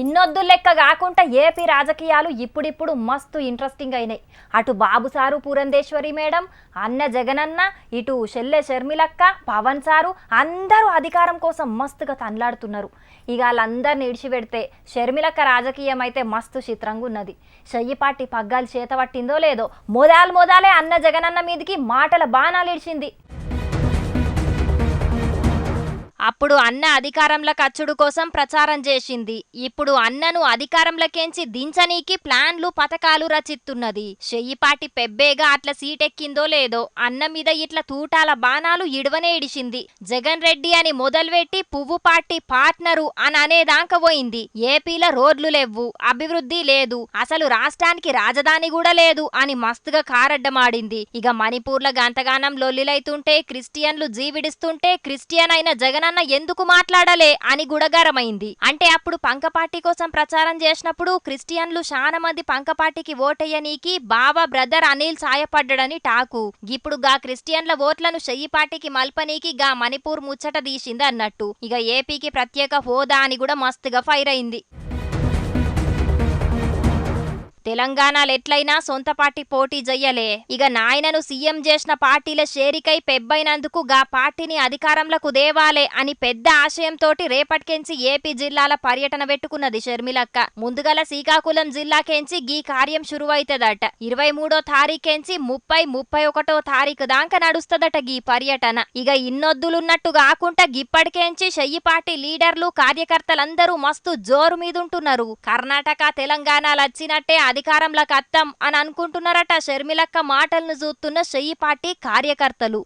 ఇన్నొద్దు లెక్క కాకుండా ఏపీ రాజకీయాలు ఇప్పుడిప్పుడు మస్తు ఇంట్రెస్టింగ్ అయినాయి. అటు బాబు సారు పురంధేశ్వరి మేడం, అన్న జగనన్న, ఇటు షెల్లె షర్మిలక్క, పవన్ సారు అందరూ అధికారం కోసం మస్తుగా తన్లాడుతున్నారు. ఇక వాళ్ళందరిని ఇడిచిపెడితే షర్మిలక్క రాజకీయం అయితే మస్తు చిత్రంగా ఉన్నది. చెయ్యిపాటి పగ్గాలు చేతబట్టిందో లేదో మోదాలే అన్న జగనన్న మీదికి మాటల బాణాలు ఇడిచింది. అప్పుడు అన్న అధికారంలోకి అచ్చుడు కోసం ప్రచారం చేసింది. ఇప్పుడు అన్నను అధికారంలోకేంచి దించనీకి ప్లాన్లు పథకాలు రచిస్తున్నది. చెయ్యిపాటి పెబ్బేగా అట్లా సీటెక్కిందో లేదో అన్న మీద ఇట్లా తూటాల బాణాలు ఇడవనే ఇడిచింది. జగన్ రెడ్డి అని మొదలుపెట్టి పువ్వు పార్టీ పార్ట్నరు అని అనేదాకా పోయింది. ఏపీలో రోడ్లు లేవు, అభివృద్ధి లేదు, అసలు రాష్ట్రానికి రాజధాని కూడా లేదు అని మస్తుగా కారడ్డమాడింది. ఇక మణిపూర్ల గంతగానం లొల్లిలైతుంటే, క్రిస్టియన్లు జీవిడిస్తుంటే క్రిస్టియన్ అయిన జగన్ ఎందుకు మాట్లాడలే అని గుడగారమైంది. అంటే అప్పుడు పంకపార్టీ కోసం ప్రచారం చేసినప్పుడు క్రిస్టియన్లు చాలా మంది పంకపార్టీకి ఓటేయనీకి బావ బ్రదర్ అనిల్ సాయపడ్డని టాకు. ఇప్పుడు గా క్రిస్టియన్ల ఓట్లను చెయ్యిపార్టీకి మల్పనీకి గా మణిపూర్ ముచ్చట తీసింది అన్నట్టు. ఇక ఏపీకి ప్రత్యేక హోదా అని కూడా మస్తుగా ఫైర్ అయింది. తెలంగాణలో ఎట్లయినా సొంత పార్టీ పోటీ చెయ్యలే. ఇక నాయనను సీఎం చేసిన పార్టీల షేరికై పెబ్బైనందుకు గా పార్టీని అధికారంలోకి దేవాలే అని పెద్ద ఆశయంతోటి రేపటికెంచి ఏపీ జిల్లాల పర్యటన పెట్టుకున్నది షర్మిలక్క. ముందుగల శ్రీకాకుళం జిల్లాకెంచి గీ కార్యం షురువైతదట. 23వ తారీఖెంచి 30-31వ తారీఖు దాకా నడుస్తదట గీ పర్యటన. ఇక ఇన్నొద్దులున్నట్టు కాకుండా గిప్పటికెంచి చెయ్యిపార్టీ లీడర్లు కార్యకర్తలందరూ మస్తు జోరు మీదుంటున్నారు. కర్ణాటక తెలంగాణలు వచ్చినట్టే అధికారంలోకి అత్తం అని అనుకుంటున్నారట షర్మిలక్క మాటలను చూస్తున్న చెయ్యిపార్టీ కార్యకర్తలు.